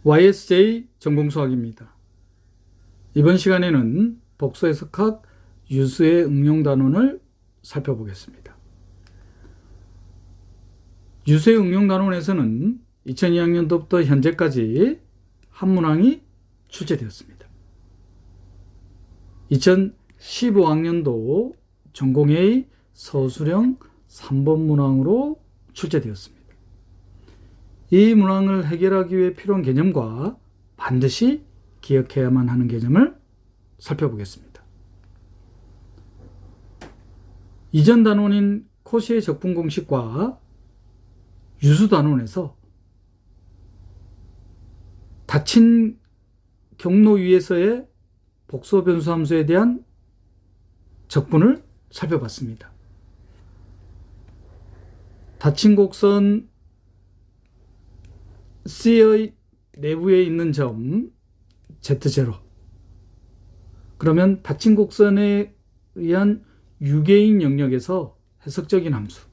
YSJ 전공수학입니다. 이번 시간에는 복수 해석학 유수의 응용 단원을 살펴보겠습니다. 유수의 응용 단원에서는 2002학년도부터 현재까지 한 문항이 출제되었습니다. 2015학년도 전공 A 서술형 3번 문항으로 출제되었습니다. 이 문항을 해결하기 위해 필요한 개념과 반드시 기억해야만 하는 개념을 살펴보겠습니다. 이전 단원인 코시의 적분 공식과 유수 단원에서 닫힌 경로 위에서의 복소 변수 함수에 대한 적분을 살펴봤습니다. 닫힌 곡선 C의 내부에 있는 점 Z0, 그러면 닫힌 곡선에 의한 유계인 영역에서 해석적인 함수,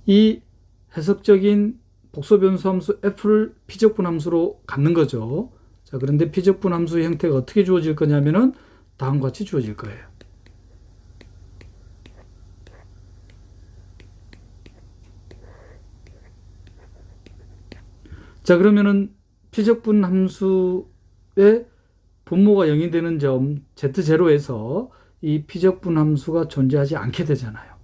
이 해석적인 복소변수 함수 F를 피적분 함수로 갖는 거죠. 자, 그런데 피적분 함수의 형태가 어떻게 주어질 거냐면은 다음과 같이 주어질 거예요. 자, 그러면은 피적분 함수의 분모가 0이 되는 점 Z0에서 이 피적분 함수가 존재하지 않게 되잖아요.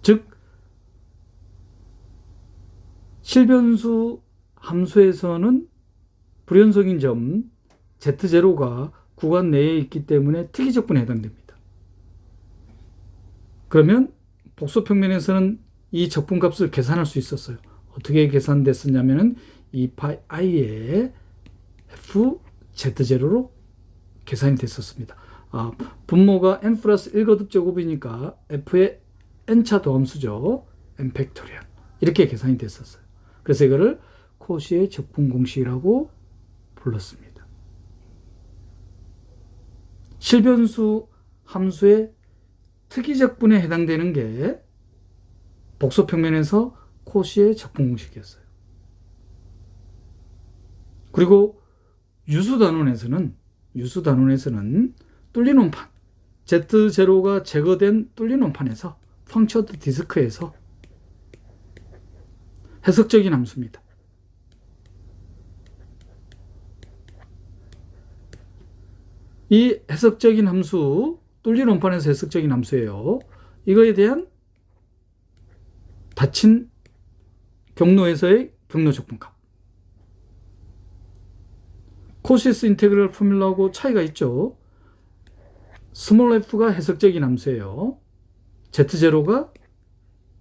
즉, 실변수 함수에서는 불연속인 점 Z0가 구간 내에 있기 때문에 특이적분에 해당됩니다. 그러면 복소평면에서는 이 적분값을 계산할 수 있었어요. 어떻게 계산됐었냐면은 2파이 i의 fz0로 계산이 됐었습니다. 분모가 n 플러스 1거듭 제곱이니까 f의 n차 도함수죠. n 팩토리얼. 이렇게 계산이 됐었어요. 그래서 이거를 코시의 적분 공식이라고 불렀습니다. 실변수 함수의 특이적분에 해당되는 게 복소평면에서 코시의 적분 공식이었어요. 그리고 유수 단원에서는 뚫린 원판 Z0가 제거된 뚫린 원판에서 펑처드 디스크에서 해석적인 함수입니다. 이 해석적인 함수, 뚫린 원판에서 해석적인 함수예요. 이거에 대한 닫힌 경로에서의 경로 적분값. 코시스 인테그럴 포뮬러하고 차이가 있죠. 스몰 f가 해석적인 함수예요. Z0가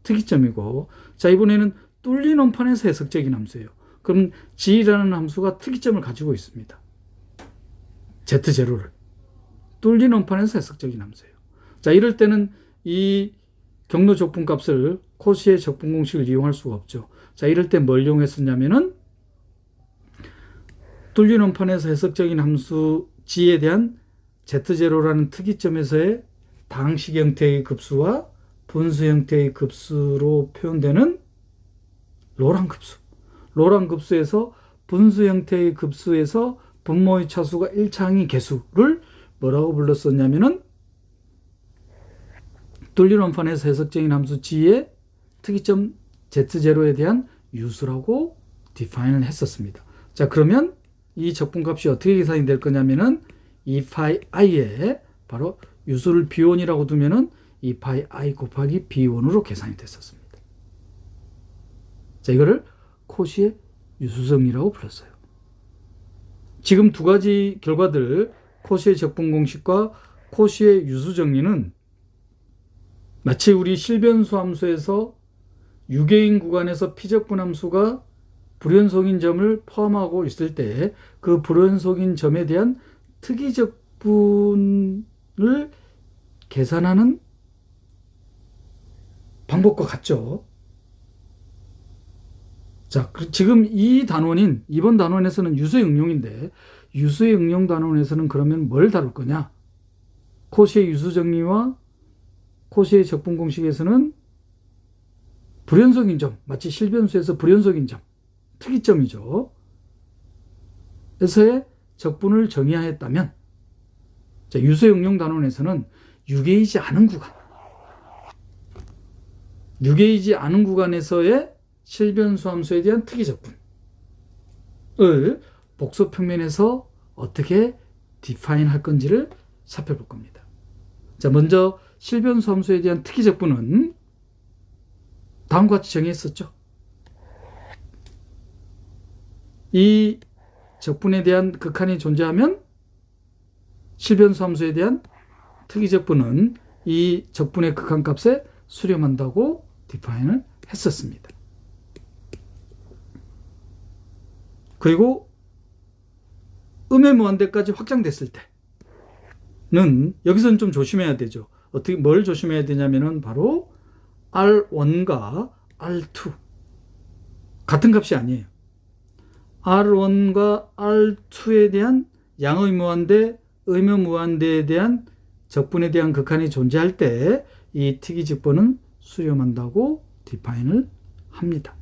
특이점이고, 자, 이번에는 뚫린 원판에서 해석적인 함수예요. 그럼 G라는 함수가 특이점을 가지고 있습니다. Z0를. 뚫린 원판에서 해석적인 함수예요. 자, 이럴 때는 이 경로 적분값을 코시의 적분 공식을 이용할 수가 없죠. 자, 이럴 때 뭘 이용했었냐면은 뚫린 원판에서 해석적인 함수 G에 대한 Z0라는 특이점에서의 다항식 형태의 급수와 분수 형태의 급수로 표현되는 로랑 급수. 로랑 급수에서 분수 형태의 급수에서 분모의 차수가 1차항의 개수를 뭐라고 불렀었냐면은 뚫린 원판에서 해석적인 함수 G의 특이점 Z0에 대한 유수라고 디파인을 했었습니다. 자, 그러면 이 적분값이 어떻게 계산이 될 거냐면은 2파이 i에 바로 유수를 B1이라고 두면은 2파이 i 곱하기 B1으로 계산이 됐었습니다. 자, 이거를 코시의 유수정리라고 불렀어요. 지금 두 가지 결과들, 코시의 적분 공식과 코시의 유수정리는 마치 우리 실변수 함수에서 유계인 구간에서 피적분 함수가 불연속인 점을 포함하고 있을 때 그 불연속인 점에 대한 특이적분을 계산하는 방법과 같죠. 자, 지금 이 단원인 이번 단원에서는 유수의 응용인데, 유수의 응용 단원에서는 그러면 뭘 다룰 거냐? 코시의 유수 정리와 코시의 적분 공식에서는 불연속인 점, 마치 실변수에서 불연속인 점, 특이점이죠. 에서의 적분을 정의하였다면, 자, 유수의 응용 단원에서는 유계이지 않은 구간, 유계이지 않은 구간에서의 실변수 함수에 대한 특이 적분을 복소 평면에서 어떻게 디파인 할 건지를 살펴볼 겁니다. 자, 먼저 실변수 함수에 대한 특이 적분은 다음과 같이 정의했었죠. 이 적분에 대한 극한이 존재하면 실변수 함수에 대한 특이 적분은 이 적분의 극한값에 수렴한다고 디파인을 했었습니다. 그리고 음의 무한대까지 확장됐을 때는 여기서는 좀 조심해야 되죠. 어떻게 뭘 조심해야 되냐면은 바로 R1과 R2 같은 값이 아니에요. R1과 R2에 대한 양의 무한대, 의무 무한대에 대한 적분에 대한 극한이 존재할 때 이 특이 적분은 수렴한다고 디파인을 합니다.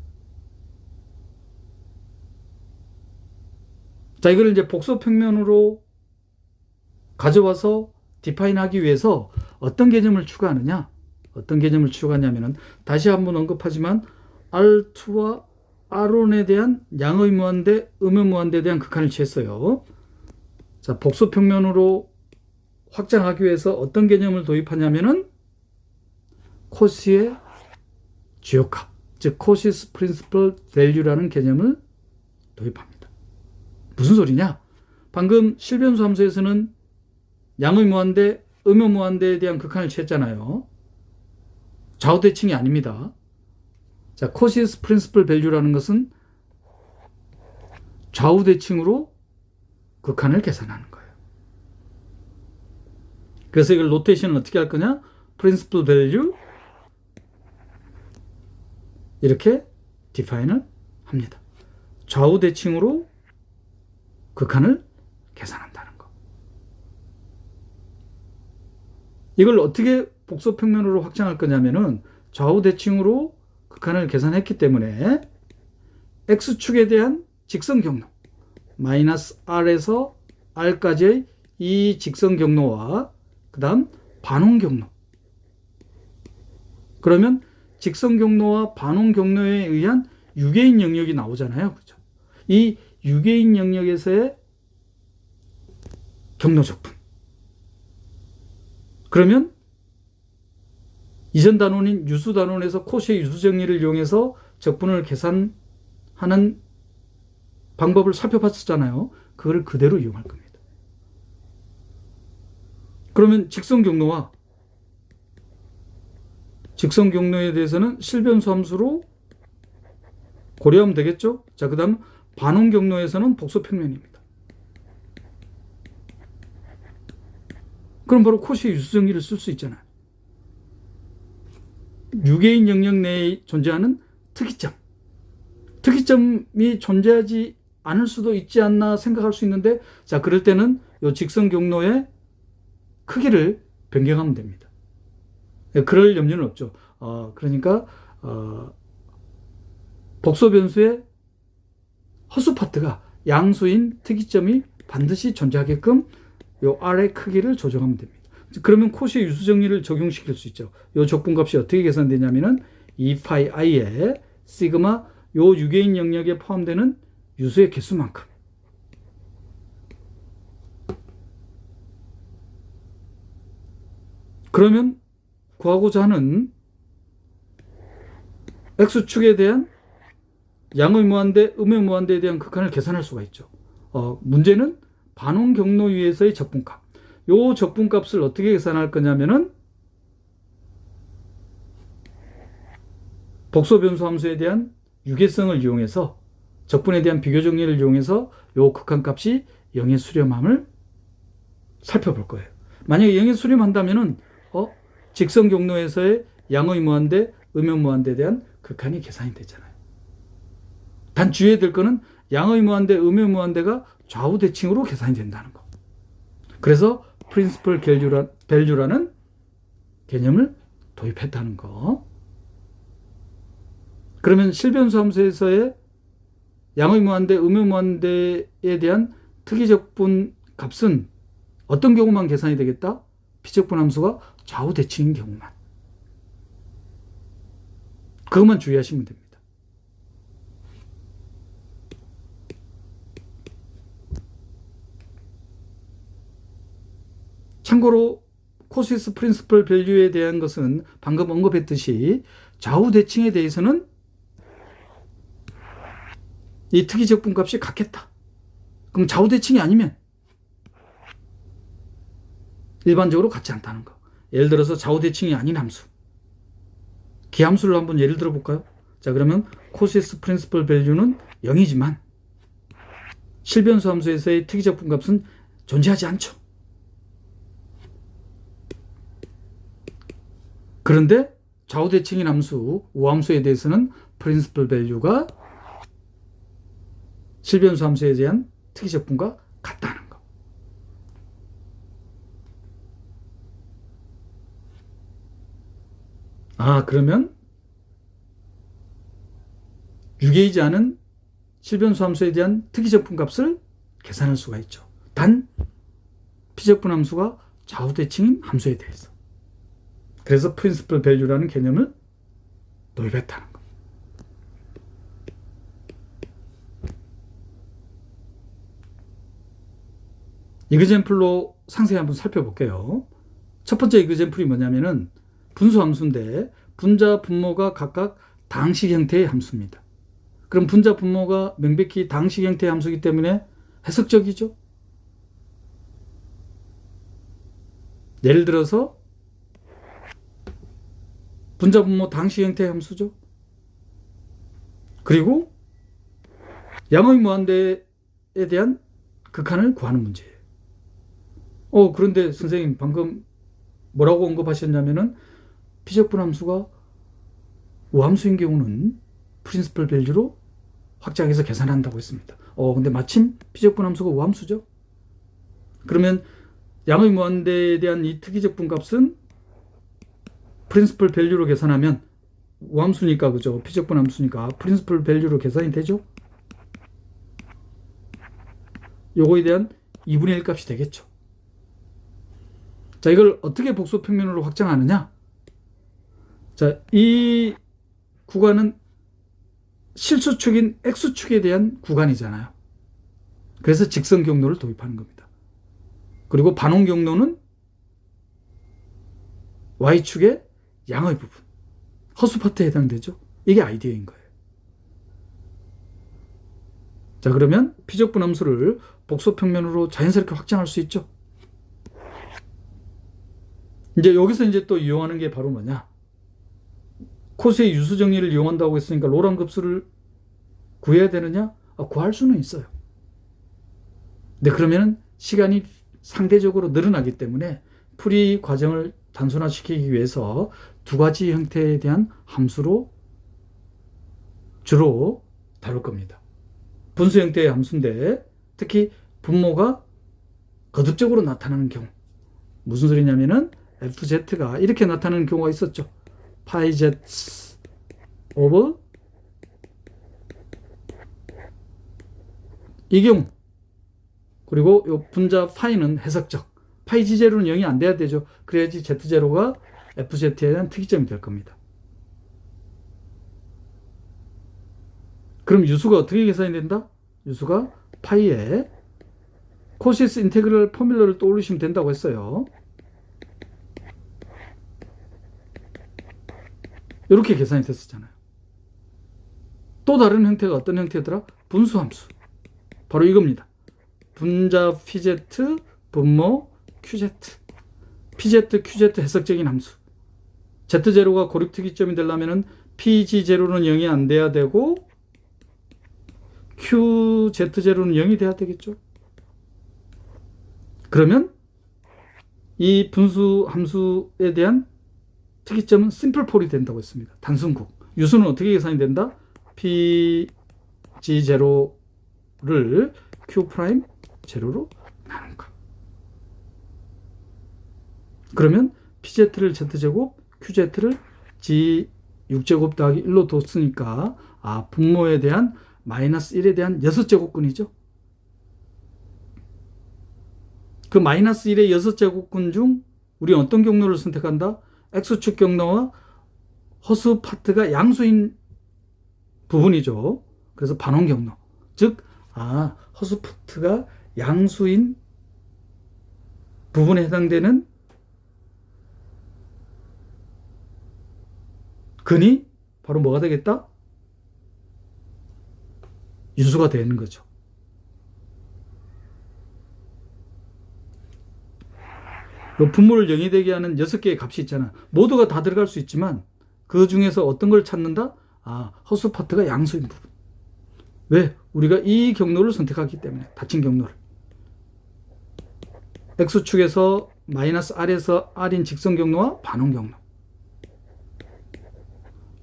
자, 이걸 이제 복소 평면으로 가져와서 디파인하기 위해서 어떤 개념을 추가하느냐? 어떤 개념을 추가하냐면은 다시 한번 언급하지만 R2와 R1에 대한 양의 무한대, 음의 무한대에 대한 극한을 취했어요. 자, 복소 평면으로 확장하기 위해서 어떤 개념을 도입하냐면은 코시의 주요값, 즉 코시스 프린시플 밸류라는 개념을 도입합니다. 무슨 소리냐? 방금 실변수 함수에서는 양의 무한대, 음의 무한대에 대한 극한을 취했잖아요. 좌우대칭이 아닙니다. 자, 코시스 프린시플 밸류라는 것은 좌우대칭으로 극한을 계산하는 거예요. 그래서 이걸 노테이션을 어떻게 할 거냐? 프린시플 밸류 이렇게 디파인을 합니다. 좌우대칭으로 극한을 계산한다는 거. 이걸 어떻게 복소평면으로 확장할 거냐면은 좌우대칭으로 극한을 계산했기 때문에 X축에 대한 직선 경로 마이너스 R에서 R까지의 이 직선 경로와 그 다음 반원 경로, 그러면 직선 경로와 반원 경로에 의한 유계인 영역이 나오잖아요. 그렇죠? 이 유계인 영역에서의 경로 적분. 그러면 이전 단원인 유수 단원에서 코시의 유수 정리를 이용해서 적분을 계산하는 방법을 살펴봤었잖아요. 그걸 그대로 이용할 겁니다. 그러면 직선 경로에 대해서는 실변수 함수로 고려하면 되겠죠? 자, 그 다음 반원 경로에서는 복소 평면입니다. 그럼 바로 코시의 유수 정리를 쓸 수 있잖아요. 유계인 영역 내에 존재하는 특이점이 존재하지 않을 수도 있지 않나 생각할 수 있는데, 자, 그럴 때는 이 직선 경로의 크기를 변경하면 됩니다. 그럴 염려는 없죠. 그러니까 복소 변수의 허수 파트가 양수인 특이점이 반드시 존재하게끔 이 R의 크기를 조정하면 됩니다. 그러면 코시의 유수 정리를 적용시킬 수 있죠. 이 적분값이 어떻게 계산되냐면은 2파이 i에 시그마 요 유계인 영역에 포함되는 유수의 개수만큼. 그러면 구하고자 하는 X축에 대한 양의 무한대, 음의 무한대에 대한 극한을 계산할 수가 있죠. 문제는 반원 경로 위에서의 적분값. 요 적분값을 어떻게 계산할 거냐면은 복소 변수 함수에 대한 유계성을 이용해서 적분에 대한 비교 정리를 이용해서 요 극한값이 0에 수렴함을 살펴볼 거예요. 만약에 0에 수렴한다면은 직선 경로에서의 양의 무한대, 음의 무한대에 대한 극한이 계산이 되잖아요. 단 주의해야 될 거는 양의 무한대, 음의 무한대가 좌우 대칭으로 계산이 된다는 거. 그래서 프린시플 밸류라는 개념을 도입했다는 거. 그러면 실변수 함수에서의 양의무한대, 음의무한대에 대한 특이적분 값은 어떤 경우만 계산이 되겠다? 피적분 함수가 좌우 대칭인 경우만. 그것만 주의하시면 됩니다. 참고로 코시스 프린시플 밸류에 대한 것은 방금 언급했듯이 좌우 대칭에 대해서는 이 특이적분 값이 같겠다. 그럼 좌우 대칭이 아니면 일반적으로 같지 않다는 거. 예를 들어서 좌우 대칭이 아닌 함수. 기함수를 한번 예를 들어 볼까요? 자, 그러면 코시스 프린시플 밸류는 0이지만 실변수 함수에서의 특이적분 값은 존재하지 않죠. 그런데 좌우 대칭인 함수, 우함수에 대해서는 프린시플 밸류가 실변수 함수에 대한 특이적분과 같다는 거. 그러면 유계이지 않은 실변수 함수에 대한 특이적분 값을 계산할 수가 있죠. 단 피적분 함수가 좌우 대칭인 함수에 대해서. 그래서 프린시플 밸류라는 개념을 도입했다는 거. 이그젠플로 상세히 한번 살펴볼게요. 첫 번째 이그젠플이 뭐냐면은 분수 함수인데 분자, 분모가 각각 다항식 형태의 함수입니다. 그럼 분자, 분모가 명백히 다항식 형태의 함수이기 때문에 해석적이죠. 예를 들어서 분자, 분모 다항식 형태의 함수죠. 그리고 양의 무한대에 대한 극한을 구하는 문제예요. 그런데 선생님 방금 뭐라고 언급하셨냐면은 피적분 함수가 우함수인 경우는 프린시플 밸류로 확장해서 계산한다고 했습니다. 근데 마침 피적분 함수가 우함수죠. 그러면 양의 무한대에 대한 이 특이적분 값은 프린시플 밸류로 계산하면 우함수니까, 그죠? 피적분 함수니까 프린시플 밸류로 계산이 되죠. 요거에 대한 2분의 1 값이 되겠죠. 자, 이걸 어떻게 복소평면으로 확장하느냐? 자, 이 구간은 실수축인 X축에 대한 구간이잖아요. 그래서 직선 경로를 도입하는 겁니다. 그리고 반원 경로는 Y축의 양의 부분, 허수 파트에 해당되죠. 이게 아이디어인 거예요. 자, 그러면 피적분 함수를 복소평면으로 자연스럽게 확장할 수 있죠. 이제 여기서 이제 또 이용하는 게 바로 뭐냐? 코스의 유수 정리를 이용한다고 했으니까 로랑 급수를 구해야 되느냐? 구할 수는 있어요. 근데 그러면은 시간이 상대적으로 늘어나기 때문에 풀이 과정을 단순화시키기 위해서 두 가지 형태에 대한 함수로 주로 다룰 겁니다. 분수 형태의 함수인데 특히 분모가 거듭적으로 나타나는 경우, 무슨 소리냐면은 fz가 이렇게 나타나는 경우가 있었죠. 파이 z 오브 이 경우, 그리고 이 분자 파이는 해석적, 파이 g0는 0이 안 돼야 되죠. 그래야지 z0가 fz에 대한 특이점이 될 겁니다. 그럼 유수가 어떻게 계산이 된다? 유수가 파이에 코시스 인테그럴 포뮬러를 떠올리시면 된다고 했어요. 이렇게 계산이 됐었잖아요. 또 다른 형태가 어떤 형태더라? 분수함수. 바로 이겁니다. 분자 pz, 분모 qz. pz, qz 해석적인 함수. z0가 고립특이점이 되려면 pg0는 0이 안 돼야 되고 qz0는 0이 돼야 되겠죠. 그러면 이 분수 함수에 대한 특이점은 심플폴이 된다고 했습니다. 단순국. 유수는 어떻게 계산이 된다? pg0를 q'0로 나눈 것. 그러면 pz를 z제곱, qz를 g 6제곱 더하기 1로 뒀으니까 분모에 대한 마이너스 1에 대한 6제곱근이죠. 그 마이너스 1의 6제곱근 중 우리 어떤 경로를 선택한다? X축 경로와 허수 파트가 양수인 부분이죠. 그래서 반원 경로. 즉, 허수 파트가 양수인 부분에 해당되는 근이 바로 뭐가 되겠다? 유수가 되는 거죠. 분모를 0이 되게 하는 6개의 값이 있잖아. 모두가 다 들어갈 수 있지만 그 중에서 어떤 걸 찾는다? 허수 파트가 양수인 부분. 왜? 우리가 이 경로를 선택하기 때문에, 닫힌 경로를. X축에서 마이너스 R에서 R인 직선 경로와 반원 경로.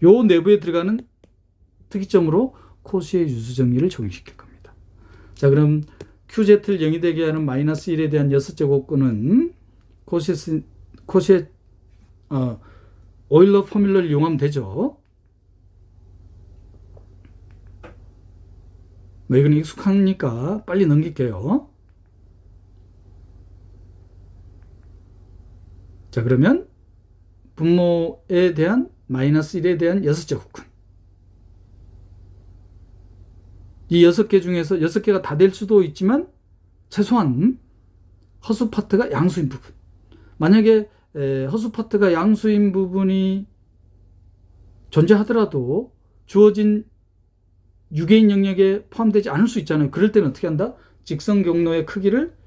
요 내부에 들어가는 특이점으로 코시의 유수 정리를 적용시킬 겁니다. 자, 그럼 QZ를 0이 되게 하는 마이너스 1에 대한 6제곱근은 코시의 오일러 포뮬러를 이용하면 되죠. 이건 익숙하니까 빨리 넘길게요. 자, 그러면 분모에 대한 마이너스 1에 대한 6제곱근. 이 6개 중에서 6개가 다 될 수도 있지만 최소한 허수 파트가 양수인 부분. 만약에 허수 파트가 양수인 부분이 존재하더라도 주어진 유개인 영역에 포함되지 않을 수 있잖아요. 그럴 때는 어떻게 한다? 직선 경로의 크기를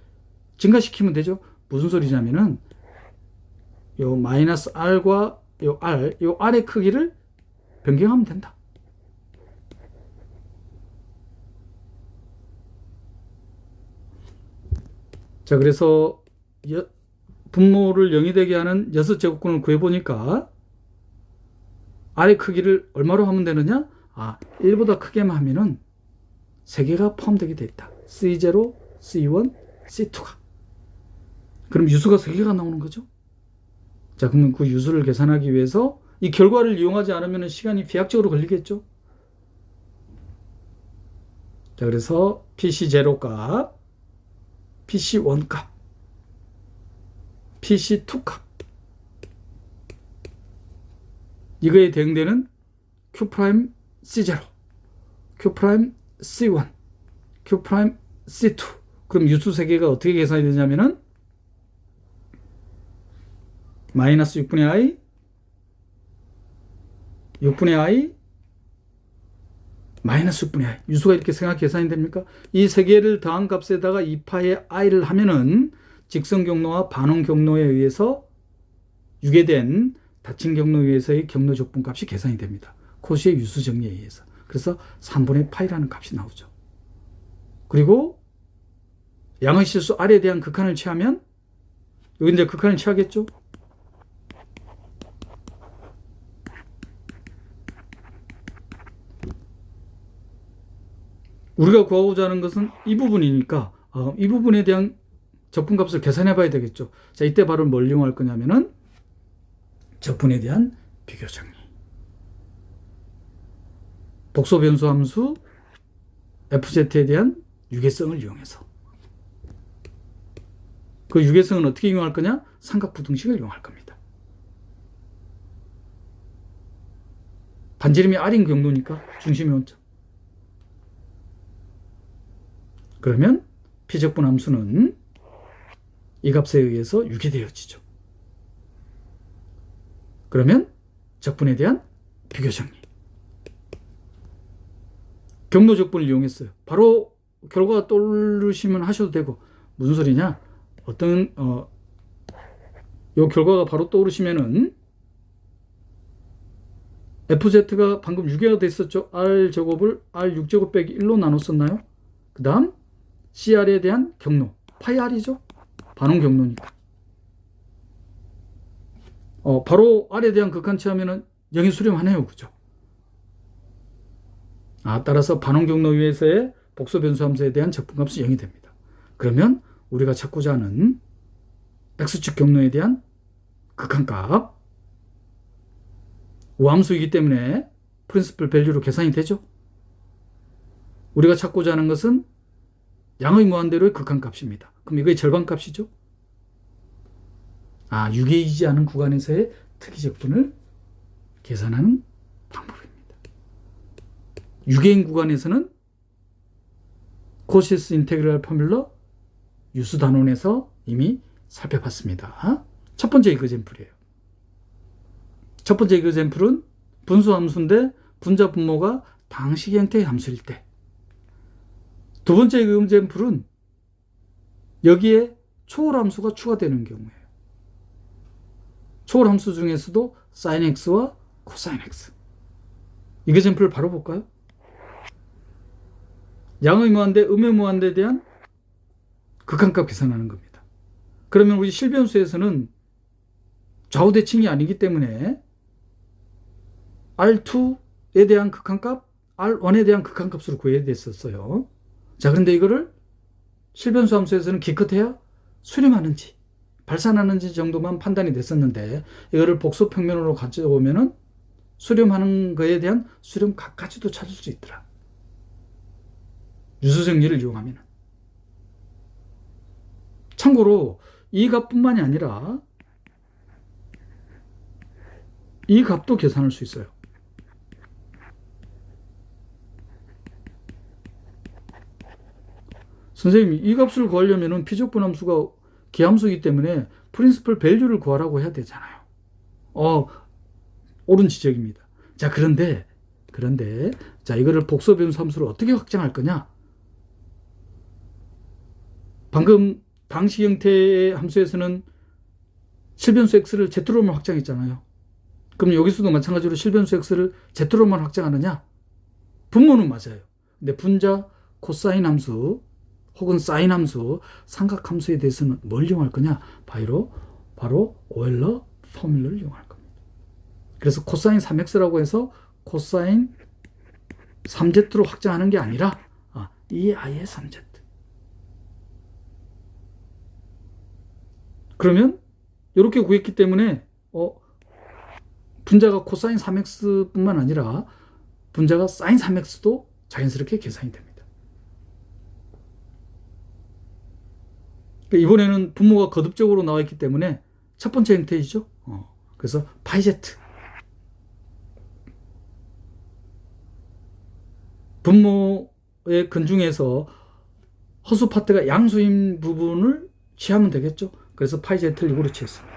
증가시키면 되죠. 무슨 소리냐면은 요 마이너스 R과 요 R의 크기를 변경하면 된다. 자, 그래서 분모를 0이 되게 하는 6제곱근을 구해보니까 R의 크기를 얼마로 하면 되느냐? 1보다 크게만 하면은 3개가 포함되게 돼 있다. C0, C1, C2가. 그럼 유수가 3개가 나오는 거죠. 자, 그러면 그 유수를 계산하기 위해서 이 결과를 이용하지 않으면 시간이 비약적으로 걸리겠죠. 자, 그래서 PC0 값, PC1 값, PC2 값, 이거에 대응되는 Q'C0, Q'C1, Q'C2. 그럼 유수 3개가 어떻게 계산이 되냐면은 마이너스 6분의 I, 6분의 I, 마이너스 6분의 I. 유수가 이렇게 생각 계산이 됩니까? 이 3개를 더한 값에다가 2파의 I를 하면은 직선 경로와 반원 경로에 의해서 유계된 닫힌 경로에 의해서의 경로 적분 값이 계산이 됩니다. 코시의 유수 정리에 의해서. 그래서 3분의 파이라는 값이 나오죠. 그리고 양의 실수 R에 대한 극한을 취하면 여기 이제 극한을 취하겠죠. 우리가 구하고자 하는 것은 이 부분이니까 이 부분에 대한 적분값을 계산해 봐야 되겠죠. 자, 이때 바로 뭘 이용할 거냐면은 적분에 대한 비교 정리. 복소 변수 함수 FZ에 대한 유계성을 이용해서. 그 유계성은 어떻게 이용할 거냐? 삼각부등식을 이용할 겁니다. 반지름이 R인 경로니까 중심이 원점. 그러면 P적분 함수는 이 값에 의해서 유계되어지죠. 그러면 적분에 대한 비교 정리. 경로 적분을 이용했어요. 바로 결과가 떠오르시면 하셔도 되고, 무슨 소리냐? 요 결과가 바로 떠오르시면은 FZ가 방금 6개가 됐었죠. R제곱을 R6제곱 빼기 1로 나눴었나요? 그 다음 CR에 대한 경로 파이 R이죠. 반원 경로니까. 바로 R에 대한 극한 취하면은 0이 수렴하네요. 그죠? 따라서 반원 경로 위에서의 복소 변수 함수에 대한 적분값이 0이 됩니다. 그러면 우리가 찾고자 하는 X축 경로에 대한 극한값 우함수이기 때문에 프린시플 밸류로 계산이 되죠. 우리가 찾고자 하는 것은 양의 무한대로의 극한값입니다. 그럼 이거의 절반값이죠. 유계이지 않은 구간에서의 특이적분을 계산하는 방법입니다. 유계인 구간에서는 코시스 인테그랄 포뮬러 유수 단원에서 이미 살펴봤습니다. 첫 번째 이그젬플이에요. 첫 번째 이그젬플은 분수 함수인데 분자 분모가 당식 형태의 함수일 때. 두 번째 이그젬플은 여기에 초월 함수가 추가되는 경우예요. 초월 함수 중에서도 sin x와 cosine x. 이그젬플을 바로 볼까요? 양의 무한대, 음의 무한대에 대한 극한값 계산하는 겁니다. 그러면 우리 실변수에서는 좌우대칭이 아니기 때문에 R2에 대한 극한값, R1에 대한 극한값으로 구해야 됐었어요. 자, 그런데 이거를 실변수 함수에서는 기껏해야 수렴하는지 발산하는지 정도만 판단이 됐었는데 이거를 복소평면으로 가져오면은 수렴하는 거에 대한 수렴값까지도 찾을 수 있더라. 유수정리를 이용하면. 참고로 이 값뿐만이 아니라 이 값도 계산할 수 있어요. 선생님, 이 값을 구하려면 피적분 함수가 기함수이기 때문에 프린시플 밸류를 구하라고 해야 되잖아요. 옳은 지적입니다. 자, 그런데 자, 이거를 복소 변수 함수로 어떻게 확장할 거냐? 방금 당식 형태의 함수에서는 실변수 x를 z로만 확장했잖아요. 그럼 여기서도 마찬가지로 실변수 x를 z로만 확장하느냐? 분모는 맞아요. 근데 분자 코사인 함수 혹은 사인 함수, 삼각 함수에 대해서는 뭘 이용할 거냐? 바로 오일러 포뮬러를 이용할 겁니다. 그래서 코사인 3x라고 해서 코사인 3z로 확장하는 게 아니라 이 i의 3z. 그러면 이렇게 구했기 때문에 분자가 코사인 3x뿐만 아니라 분자가 사인 3x도 자연스럽게 계산이 됩니다. 이번에는 분모가 거듭적으로 나와 있기 때문에 첫 번째 형태이죠. 그래서 파이 z 분모의 근중에서 허수 파트가 양수인 부분을 취하면 되겠죠. 그래서 파이 z를 이거로 취했습니다.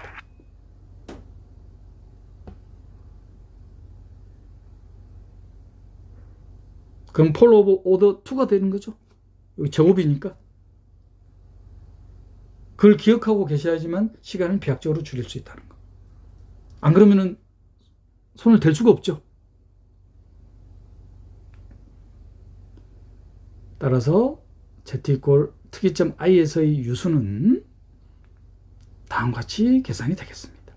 그럼 폴 오브 오더 2가 되는 거죠. 여기 제곱이니까. 그걸 기억하고 계셔야지만 시간을 비약적으로 줄일 수 있다는 거. 안 그러면은 손을 댈 수가 없죠. 따라서 z 이퀄 특이점 i에서의 유수는 다음과 같이 계산이 되겠습니다.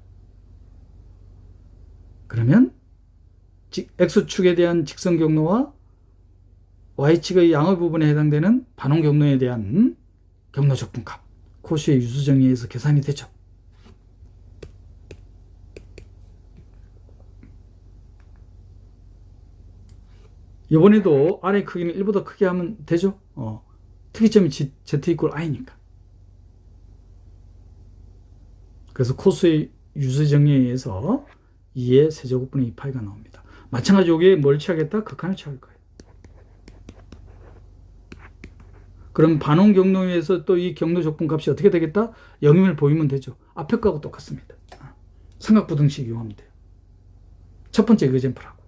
그러면 x축에 대한 직선 경로와 y축의 양의 부분에 해당되는 반원 경로에 대한 경로 적분값 코시의 유수 정리에서 계산이 되죠. 이번에도 R의 크기는 1보다 크게 하면 되죠. 특이점이 Z 이퀄 I니까. 그래서 코스의 유수 정리에 의해서 2의 세제곱분의 2파이가 나옵니다. 마찬가지로 여기에 뭘 취하겠다? 극한을 취할 거예요. 그럼 반원 경로에서 또 이 경로 적분값이 어떻게 되겠다? 0임을 보이면 되죠. 앞에 거하고 똑같습니다. 삼각부등식 이용하면 돼요. 첫 번째 이그젬플하고.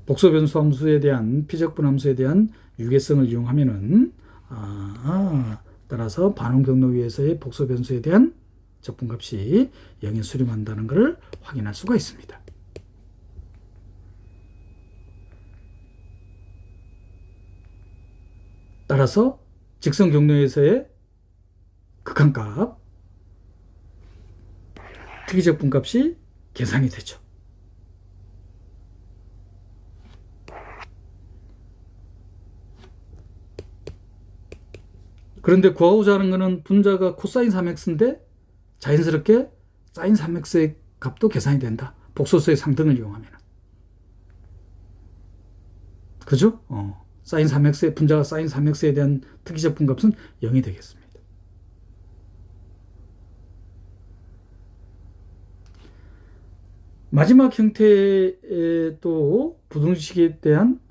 복소변수 함수에 대한 피적분 함수에 대한 유계성을 이용하면은 따라서 반원 경로 위에서의 복소변수에 대한 적분값이 0에 수렴한다는 것을 확인할 수가 있습니다. 따라서 직선 경로에서의 극한값, 특이적분값이 계산이 되죠. 그런데 구하고자 하는 거는 분자가 코사인 3x인데 자연스럽게 사인 3x의 값도 계산이 된다. 복소수의 상등을 이용하면. 그죠? 사인 3x의 분자가 사인 3x에 대한 특이적 분값은 0이 되겠습니다. 마지막 형태의 또 부등식에 대한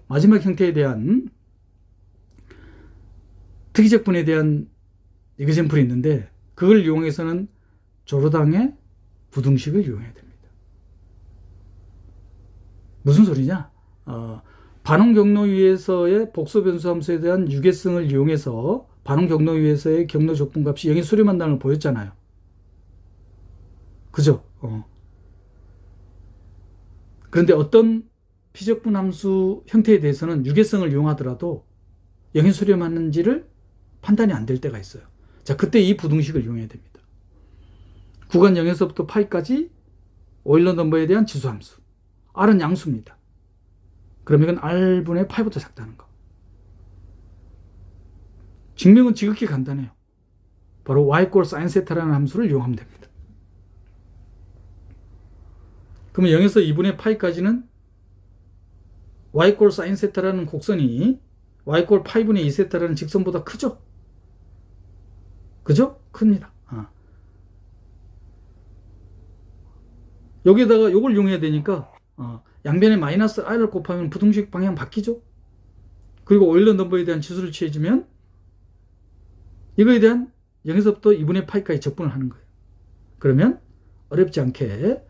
마지막 형태에 대한 특이적분에 대한 이그젠플이 있는데 그걸 이용해서는 조르당의 부등식을 이용해야 됩니다. 무슨 소리냐? 반응 경로위에서의 복소 변수 함수에 대한 유계성을 이용해서 반응 경로위에서의 경로 적분값이 0에 수렴한다는 걸 보였잖아요. 그죠? 그런데 어떤 피적분 함수 형태에 대해서는 유계성을 이용하더라도 0에 수렴하는지를 판단이 안 될 때가 있어요. 자, 그때 이 부등식을 이용해야 됩니다. 구간 0에서부터 파이까지 오일러 넘버에 대한 지수함수. R은 양수입니다. 그럼 이건 R분의 파이부터 작다는 거. 증명은 지극히 간단해요. 바로 y 꼴 사인 세타라는 함수를 이용하면 됩니다. 그러면 0에서 2분의 파이까지는 y 꼴 사인 세타라는 곡선이 y 꼴 파이분의 2 세타라는 직선보다 크죠? 그죠? 큽니다. 여기에다가 이걸 이용해야 되니까 양변에 마이너스 r을 곱하면 부등식 방향 바뀌죠? 그리고 오일러 넘버에 대한 지수를 취해주면 이거에 대한 0에서부터 2분의 파이까지 적분을 하는 거예요. 그러면 어렵지 않게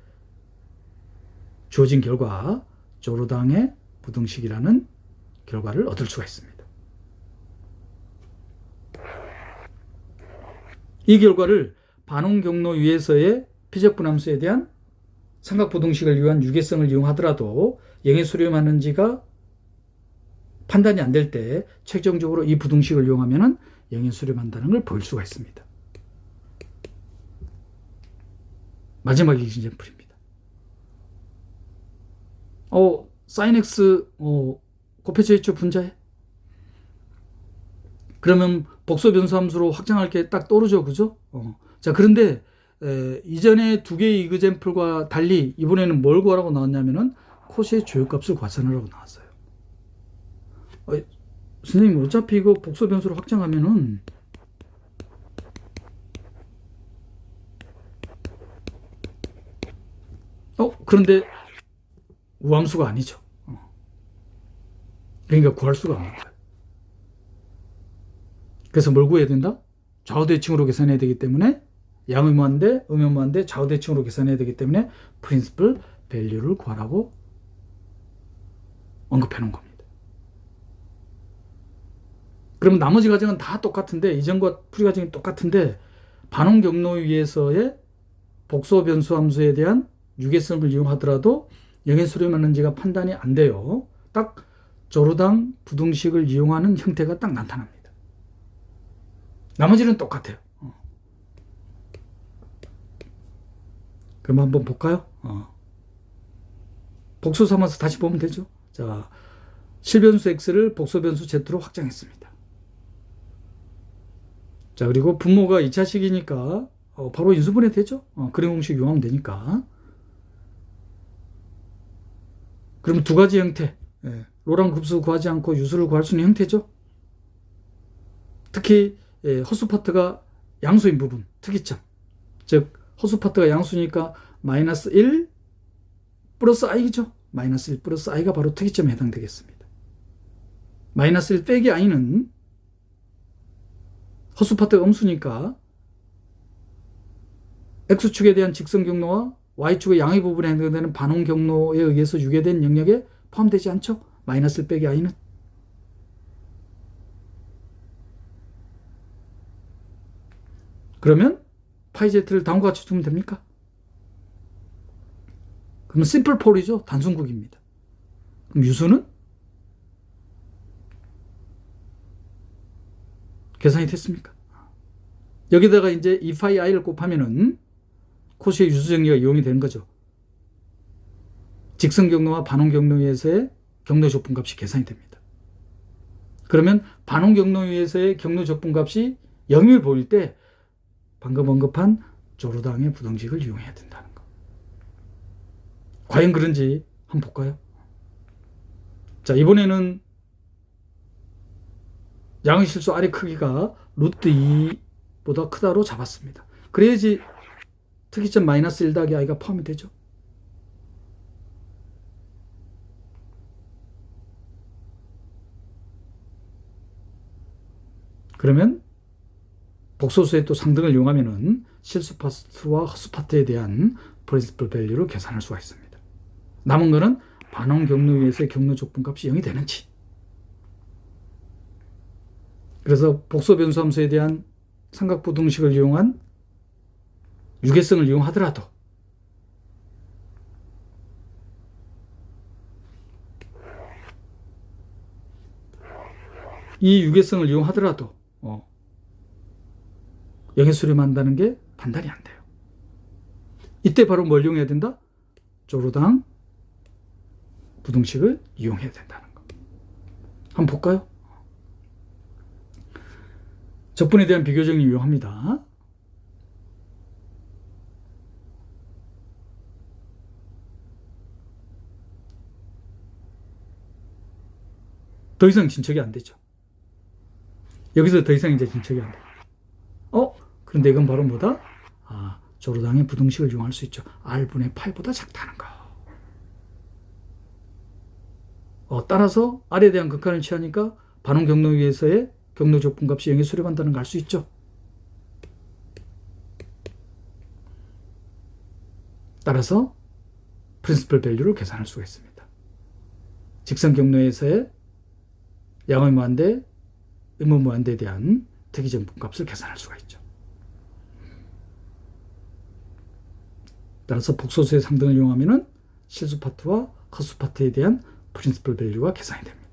주어진 결과 조르당의 부등식이라는 결과를 얻을 수가 있습니다. 이 결과를 반응 경로 위에서의 피적분 함수에 대한 삼각부등식을 위한 유계성을 이용하더라도 0에 수렴하는지가 판단이 안 될 때 최종적으로 이 부등식을 이용하면 0에 수렴한다는 걸 보일 수가 있습니다. 마지막 이그젠플입니다. 사인 x 곱해져 있죠, 분자에. 그러면 복소 변수 함수로 확장할 게 딱 떠오르죠, 그죠? 자, 그런데 이전에 두 개의 이그젠플과 달리 이번에는 뭘 구하라고 나왔냐면은 코시의 조율값을 계산하라고 나왔어요. 선생님, 어차피 이거 복소 변수로 확장하면은 그런데 우함수가 아니죠. 그러니까 구할 수가 없는 거예요. 그래서 뭘 구해야 된다? 좌우대칭으로 계산해야 되기 때문에 양의무한대, 음의무한대, 좌우대칭으로 계산해야 되기 때문에 프린시플 밸류를 구하라고 언급해 놓은 겁니다. 그러면 나머지 과정은 다 똑같은데, 이전과 풀이 과정이 똑같은데 반응 경로 위에서의 복소 변수 함수에 대한 유계성을 이용하더라도 0에 수렴하는지가 판단이 안 돼요. 딱 조르당 부등식을 이용하는 형태가 딱 나타납니다. 나머지는 똑같아요. 그럼 한번 볼까요? 복소 삼아서 다시 보면 되죠. 자, 실변수 x를 복소 변수 z로 확장했습니다. 자, 그리고 분모가 2차식이니까 바로 인수분해 되죠. 그림 공식 이용하면 되니까. 그러면 두 가지 형태, 로랑 급수 구하지 않고 유수를 구할 수 있는 형태죠. 특히 허수 파트가 양수인 부분, 특이점. 즉 허수 파트가 양수니까 마이너스 1 플러스 i죠. 마이너스 1 플러스 i가 바로 특이점에 해당되겠습니다. 마이너스 1 빼기 i는 허수 파트가 음수니까 x축에 대한 직선 경로와 y축의 양의 부분에 해당되는 반응 경로에 의해서 유계된 영역에 포함되지 않죠. 마이너스 1 빼기 i는. 그러면 파이 z를 다음과 같이 두면 됩니까? 그러면 심플 폴이죠. 단순국입니다. 그럼 유수는 계산이 됐습니까? 여기다가 이제 2파이 i를 곱하면은 코시의 유수 정리가 이용이 되는 거죠. 직선 경로와 반응 경로에서의 경로 적분값이 계산이 됩니다. 그러면 반응 경로위에서의 경로 적분값이 0을 보일 때 방금 언급한 조르당의 부등식을 이용해야 된다는 거. 과연 그런지 한번 볼까요? 자, 이번에는 양의 실수 R의 크기가 루트 2보다 크다로 잡았습니다. 그래야지 특이점 마이너스 1 더하기 i가 포함이 되죠. 그러면 복소수의 또 상등을 이용하면은 실수 파트와 허수 파트에 대한 프린시플 밸류를 계산할 수가 있습니다. 남은 거는 반응 경로위에서의 경로 적분값이 0이 되는지. 그래서 복소 변수 함수에 대한 삼각부등식을 이용한 유계성을 이용하더라도 이 유계성을 이용하더라도 영의 수렴한다는 게 판단이 안 돼요. 이때 바로 뭘 이용해야 된다? 조르당 부등식을 이용해야 된다는 거. 한번 볼까요? 적분에 대한 비교정리 이용합니다. 더 이상 진척이 안 되죠. 여기서 더 이상 이제 진척이 안 돼요. 그런데 이건 바로 뭐다? 조르당의 부등식을 이용할 수 있죠. R분의 파이보다 작다는 거. 따라서 R에 대한 극한을 취하니까 반응 경로위에서의 경로 적분값이 0에 수렴한다는 걸 알 수 있죠. 따라서 프린시플 밸류를 계산할 수가 있습니다. 직선 경로에서의 양의 무한대, 의무 무한대에 대한 특이정분값을 계산할 수가 있죠. 따라서 복소수의 상등을 이용하면 실수 파트와 허수 파트에 대한 프린시플 밸류가 계산이 됩니다.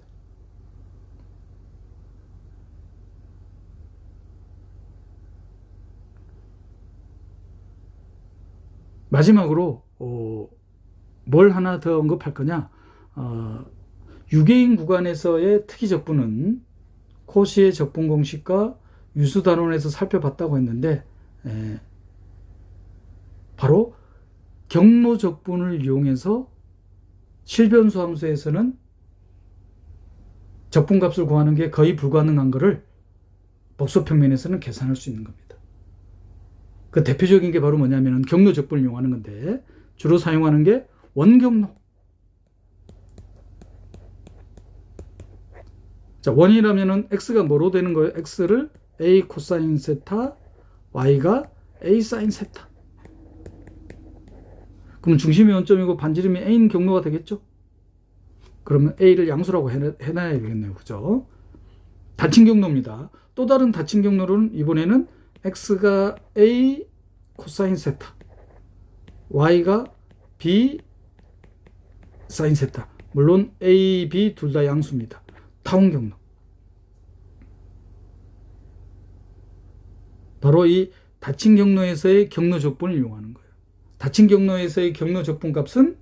마지막으로 뭘 하나 더 언급할 거냐? 유계인 구간에서의 특이 적분은 코시의 적분 공식과 유수 단원에서 살펴봤다고 했는데 바로 경로 적분을 이용해서 실변수 함수에서는 적분값을 구하는 게 거의 불가능한 것을 복소 평면에서는 계산할 수 있는 겁니다. 그 대표적인 게 바로 뭐냐면 경로 적분을 이용하는 건데 주로 사용하는 게 원경로. 자, 원이라면은 x가 뭐로 되는 거예요? x를 a 코사인 세타, y가 a 사인 세타. 그럼 중심이 원점이고 반지름이 a인 경로가 되겠죠? 그러면 a를 양수라고 해놔야 되겠네요. 그죠? 닫힌 경로입니다. 또 다른 닫힌 경로는 이번에는 x가 a 코사인 세타, y가 b 사인 세타. 물론 a, b 둘 다 양수입니다. 타원 경로. 바로 이 닫힌 경로에서의 경로 적분을 이용하는 거예요. 닫힌 경로에서의 경로 적분 값은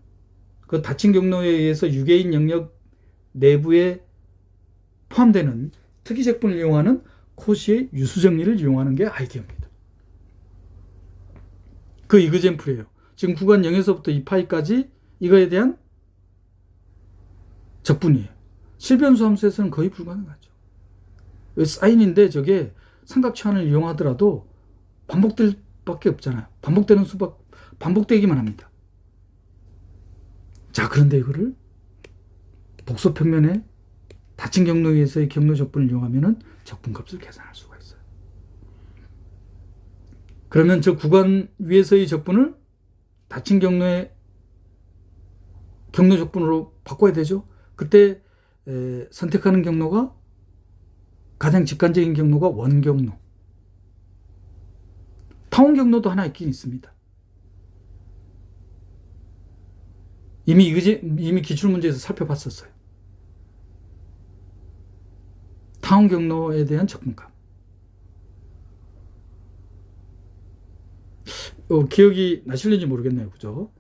그 닫힌 경로에 의해서 유계인 영역 내부에 포함되는 특이 적분을 이용하는 코시의 유수 정리를 이용하는 게 아이디어입니다. 그 이그젠플이에요. 지금 구간 0에서부터 2파이까지 이거에 대한 적분이에요. 실변수 함수에서는 거의 불가능하죠. 사인인데 저게 삼각추환을 이용하더라도 반복될 밖에 없잖아요. 반복되기만 합니다. 자, 그런데 이거를 복소 평면에 닫힌 경로에서의 경로 적분을 이용하면 적분값을 계산할 수가 있어요. 그러면 저 구간 위에서의 적분을 닫힌 경로의 경로 적분으로 바꿔야 되죠. 그때 선택하는 경로가 가장 직관적인 경로가 원경로. 타원 경로도 하나 있긴 있습니다. 이미 기출문제에서 살펴봤었어요. 타원 경로에 대한 적분값. 기억이 나실는지 모르겠네요. 그죠?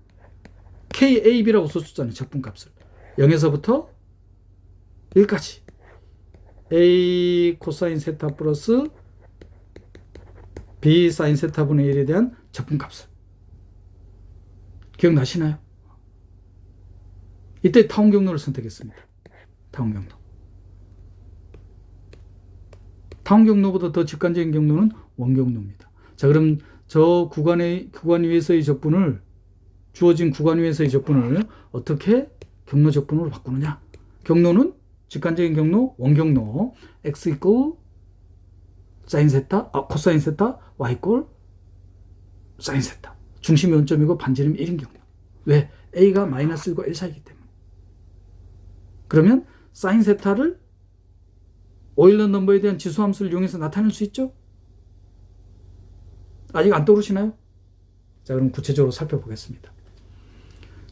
KAB라고 썼었잖아요. 적분값을. 0에서부터 1까지. A 코사인 세타 플러스 B 사인 세타분의 1에 대한 적분값을. 기억나시나요? 이때 타원 경로를 선택했습니다. 타원 경로. 타원 경로보다 더 직관적인 경로는 원경로입니다. 자, 그럼 저 구간 위에서의 적분을, 주어진 구간 위에서의 적분을 어떻게 경로 적분으로 바꾸느냐? 경로는 직관적인 경로, 원경로, x 이퀄 사인 세타, 코사인 세타, y 이퀄 사인 세타. 중심이 원점이고 반지름이 1인 경로. 왜? a가 마이너스 1과 1 사이이기 때문에. 그러면 사인 세타를 오일러 넘버에 대한 지수함수를 이용해서 나타낼 수 있죠? 아직 안 떠오르시나요? 자, 그럼 구체적으로 살펴보겠습니다.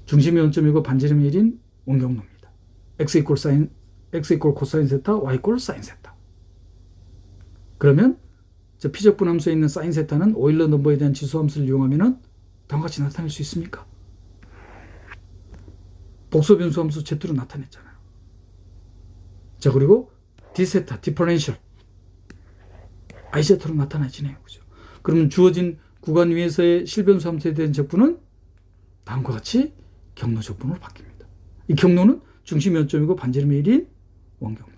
중심이 원점이고 반지름이 1인 원경로입니다. x 이퀄 코사인 세타, y 이퀄 사인 세타. 그러면 저 피적분함수에 있는 사인 세타는 오일러 넘버에 대한 지수함수를 이용하면 다음과 같이 나타낼 수 있습니까? 복소변수함수 Z로 나타냈잖아요. 자, 그리고 D세타, 디퍼런셜 IZ로 나타나지네요. 그죠? 그러면 주어진 구간 위에서의 실변수함수에 대한 적분은 다음과 같이 경로 적분으로 바뀝니다. 이 경로는 중심이 원점이고 반지름이 1인 원경로.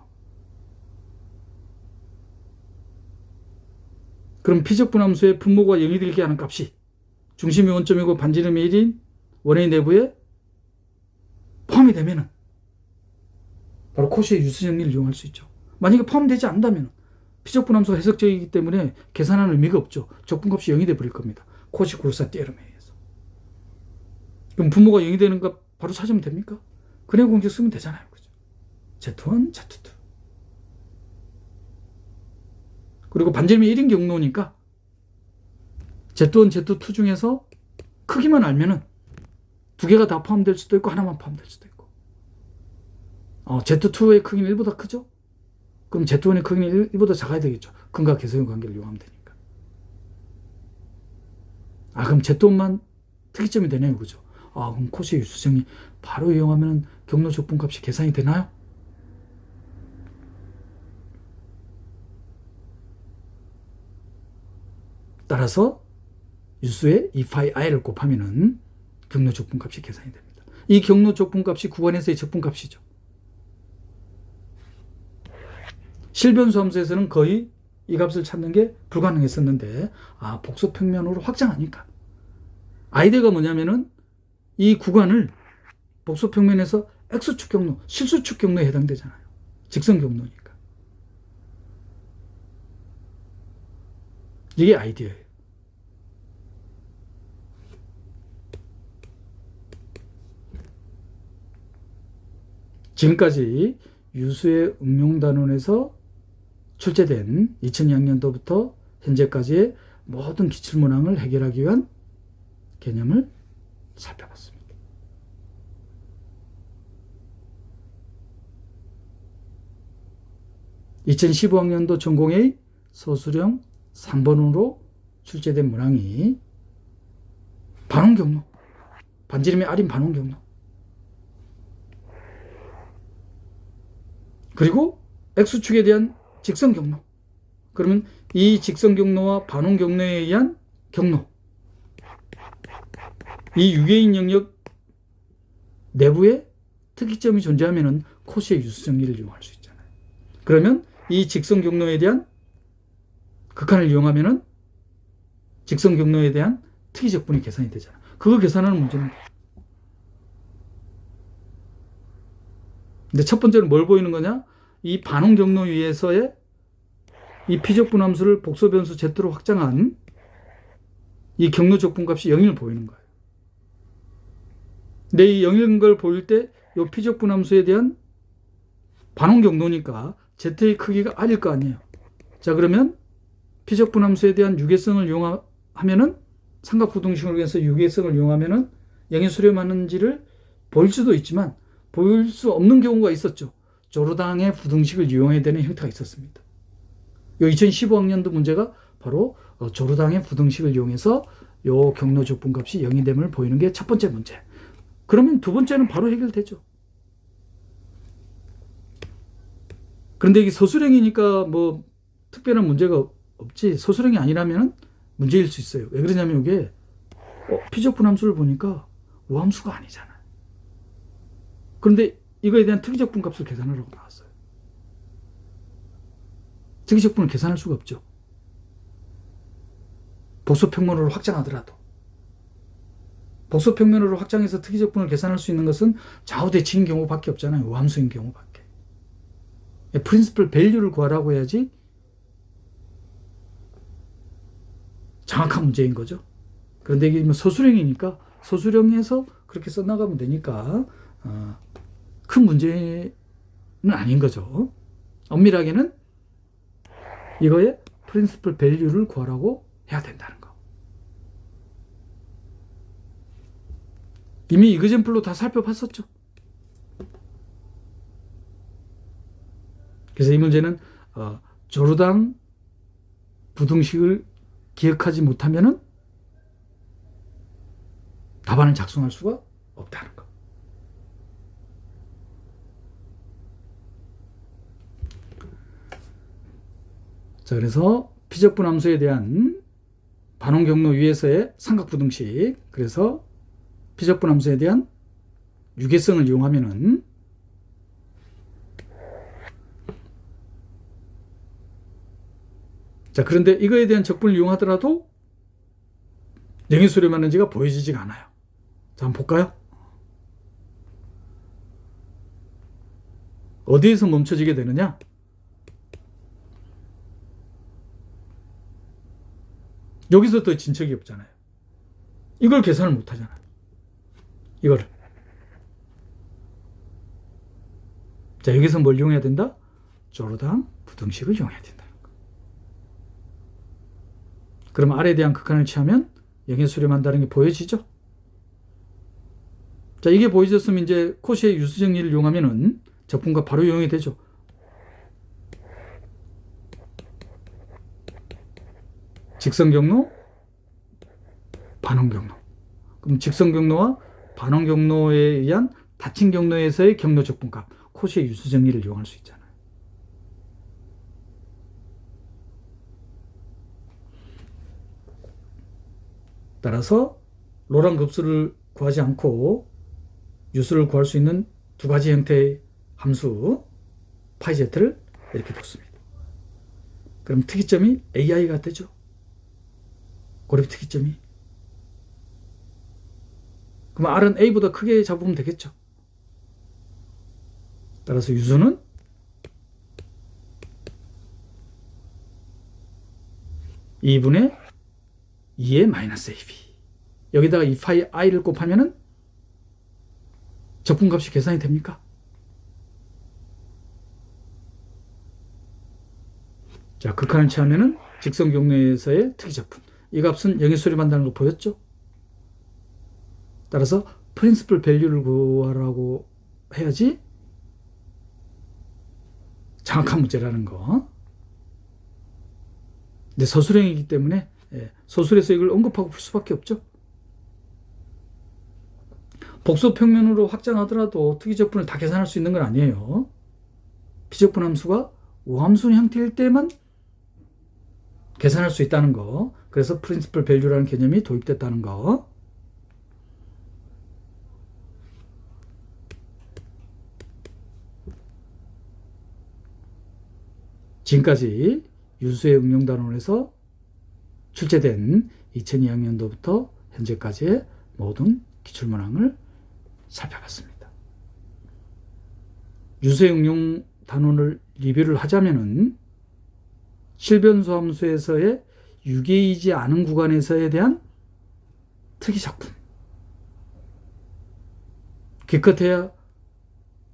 그럼 피적분함수의 분모가 0이 되게 하는 값이 중심이 원점이고 반지름이 1인 원의 내부에 포함이 되면은 바로 코시의 유수정리를 이용할 수 있죠. 만약에 포함되지 않는다면 피적분함수가 해석적이기 때문에 계산하는 의미가 없죠. 적분값이 0이 되어버릴 겁니다. 코시 골사 띠에름에 의해서. 그럼 분모가 0이 되는 값 바로 찾으면 됩니까? 그냥 공식 쓰면 되잖아요. 그죠? Z1, Z2. 그리고 반지름이 1인 경로니까 Z1, Z2 중에서 크기만 알면은 두 개가 다 포함될 수도 있고 하나만 포함될 수도 있고. Z2의 크기는 1보다 크죠? 그럼 Z1의 크기는 1보다 작아야 되겠죠. 근과 계수의 관계를 이용하면 되니까. 그럼 Z1만 특이점이 되네요. 그죠? 그럼 코시의 유수정리 바로 이용하면 경로 적분값이 계산이 되나요? 따라서 유수의 2파이i를 곱하면은 경로 적분값이 계산이 됩니다. 이 경로 적분값이 구간에서의 적분값이죠. 실변수 함수에서는 거의 이 값을 찾는 게 불가능했었는데 복소평면으로 확장하니까 아이디어가 뭐냐면은 이 구간을 복소평면에서 X축 경로, 실수축 경로에 해당되잖아요. 직선 경로니까. 이게 아이디어예요. 지금까지 유수의 응용단원에서 출제된 2002학년도부터 현재까지의 모든 기출문항을 해결하기 위한 개념을 살펴봤습니다. (2015학년도) 전공의 서술형 3번으로 출제된 문항이 반원경로, 반지름의 R인 반원경로, 그리고 X축에 대한 직선경로. 그러면 이 직선경로와 반원경로에 의한 경로, 이 유개인 영역 내부에 특이점이 존재하면 코시의 유수정리를 이용할 수 있잖아요. 그러면 이 직선경로에 대한 극한을 이용하면 직선경로에 대한 특이적분이 계산이 되잖아요. 그거 계산하는 문제입니다. 근데 첫 번째는 뭘 보이는 거냐? 이 반원 경로 위에서의 이 피적분함수를 복소변수 Z로 확장한 이 경로 적분값이 0을 보이는 거예요. 근데 이 0인 걸 보일 때 이 피적분함수에 대한 반원 경로니까 Z의 크기가 R일 거 아니에요. 자, 그러면 피적분함수에 대한 유계성을 이용하면은 삼각부등식을 위해서 유계성을 이용하면은 0이 수렴하는지를 보일 수도 있지만 보일 수 없는 경우가 있었죠. 조르당의 부등식을 이용해야 되는 형태가 있었습니다. 이 2015학년도 문제가 바로 조르당의 부등식을 이용해서 이 경로 적분값이 0이 됨을 보이는 게 첫 번째 문제. 그러면 두 번째는 바로 해결되죠. 그런데 이게 소수령이니까 뭐 특별한 문제가 없지. 소수령이 아니라면 문제일 수 있어요. 왜 그러냐면 이게 피적분 함수를 보니까 우함수가 아니잖아요. 그런데 이거에 대한 특이적분 값을 계산하라고 나왔어요. 특이적분을 계산할 수가 없죠. 복소평면으로 확장하더라도. 복소평면으로 확장해서 특이적분을 계산할 수 있는 것은 좌우대칭인 경우밖에 없잖아요. 우함수인 경우밖에. 프린시플 밸류를 구하라고 해야지 정확한 문제인 거죠. 그런데 이게 소수령이니까 소수령에서 그렇게 써나가면 되니까 큰 문제는 아닌 거죠. 엄밀하게는 이거의 프린시플 밸류를 구하라고 해야 된다는 거. 이미 이그젠플로 다 살펴봤었죠. 그래서 이 문제는 조르당 부등식을 기억하지 못하면은 답안을 작성할 수가 없다는 거. 자, 그래서 피적분 함수에 대한 반원 경로 위에서의 삼각부등식, 그래서 피적분 함수에 대한 유계성을 이용하면은 자, 그런데 이거에 대한 적분을 이용하더라도 영의수렴 하는지가 보여지지가 않아요. 자, 한번 볼까요? 어디에서 멈춰지게 되느냐? 여기서 더 진척이 없잖아요. 이걸 계산을 못 하잖아요. 이거를. 자, 여기서 뭘 이용해야 된다? 조르당 부등식을 이용해야 된다는 거. 그럼 R에 대한 극한을 취하면 영의 수렴한다는 게 보여지죠? 자, 이게 보여졌으면 이제 코시의 유수 정리를 이용하면은 적분과 바로 이용이 되죠. 직선 경로, 반원 경로. 그럼 직선 경로와 반원 경로에 의한 닫힌 경로에서의 경로 적분값, 코시의 유수 정리를 이용할 수 있잖아요. 따라서 로랑 급수를 구하지 않고 유수를 구할 수 있는 두 가지 형태의 함수 파이 z를 이렇게 뒀습니다. 그럼 특이점이 AI가 되죠. 고립 특이점이. 그럼 R은 A보다 크게 잡으면 되겠죠. 따라서 유수는 (2분의 2의 마이너스 AB) 여기다가 이 파이 i를 곱하면은 적분값이 계산이 됩니까? 자, 극한을 취하면은 직선 경로에서의 특이적분. 이 값은 영의 수렴한다는 거 보였죠? 따라서 프린시플 밸류를 구하라고 해야지 정확한 문제라는 거. 근데 서술형이기 때문에 소술에서 이걸 언급하고 풀 수밖에 없죠. 복소평면으로 확장하더라도 특이적분을 다 계산할 수 있는 건 아니에요. 피적분 함수가 우함수 형태일 때만 계산할 수 있다는 거. 그래서 프린시플 밸류라는 개념이 도입됐다는 거. 지금까지 유수의 응용단원에서 출제된 2002학년도부터 현재까지의 모든 기출문항을 살펴봤습니다. 유수의 응용 단원을 리뷰를 하자면은 실변수 함수에서의 유계이지 않은 구간에서에 대한 특이적분. 기껏해야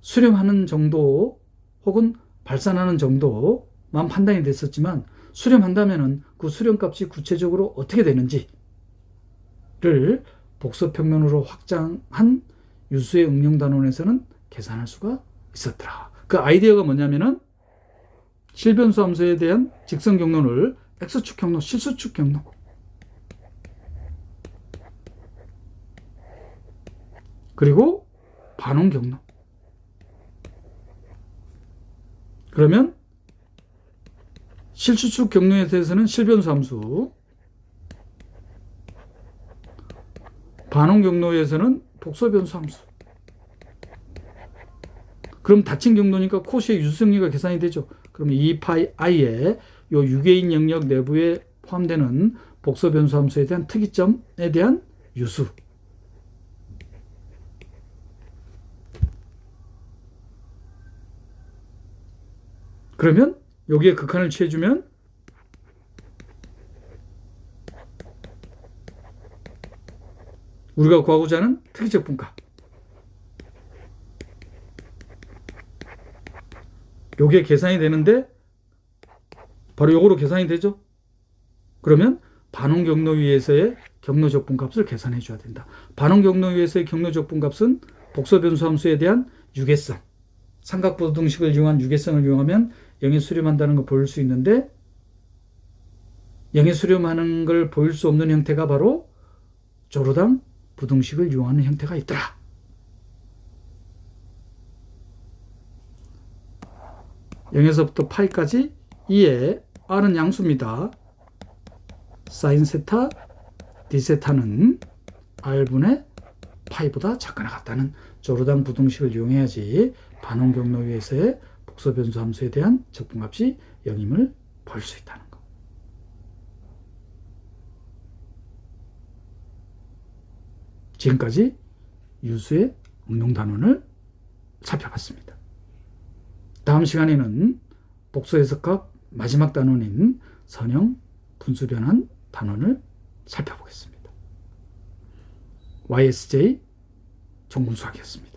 수렴하는 정도 혹은 발산하는 정도만 판단이 됐었지만 수렴한다면은 그 수렴값이 구체적으로 어떻게 되는지를 복소평면으로 확장한 유수의 응용단원에서는 계산할 수가 있었더라. 그 아이디어가 뭐냐면은 실변수 함수에 대한 직선 경로를 X축 경로, 실수축 경로, 그리고 반원 경로. 그러면 실수축 경로에 대해서는 실변수 함수, 반응 경로에서는 복소변수 함수. 그럼 닫힌 경로니까 코시의 유수정리가 계산이 되죠. 그럼 2파이 i의 요 유개인 영역 내부에 포함되는 복소변수 함수에 대한 특이점에 대한 유수. 그러면 여기에 극한을 취해주면 우리가 구하고자 하는 특이적분값. 요게 계산이 되는데 바로 요거로 계산이 되죠. 그러면 반응 경로 위에서의 경로적분값을 계산해 줘야 된다. 반응 경로 위에서의 경로적분값은 복소변수 함수에 대한 유계성, 삼각부등식을 이용한 유계성을 이용하면 영의 수렴한다는 걸 보일 수 있는데, 영의 수렴하는 걸 보일 수 없는 형태가 바로 조르당 부등식을 이용하는 형태가 있더라. 영에서부터 파이까지 2의 r은 양수입니다. 사인 세타, d 세타는 r분의 파이보다 작거나 같다는 조르당 부등식을 이용해야지 반응 경로 위에서의 복소변수 함수에 대한 적분값이 0임을 볼 수 있다는 거. 지금까지 유수의 응용단원을 살펴봤습니다. 다음 시간에는 복소 해석학 마지막 단원인 선형 분수변환 단원을 살펴보겠습니다. YSJ 정군수학이었습니다.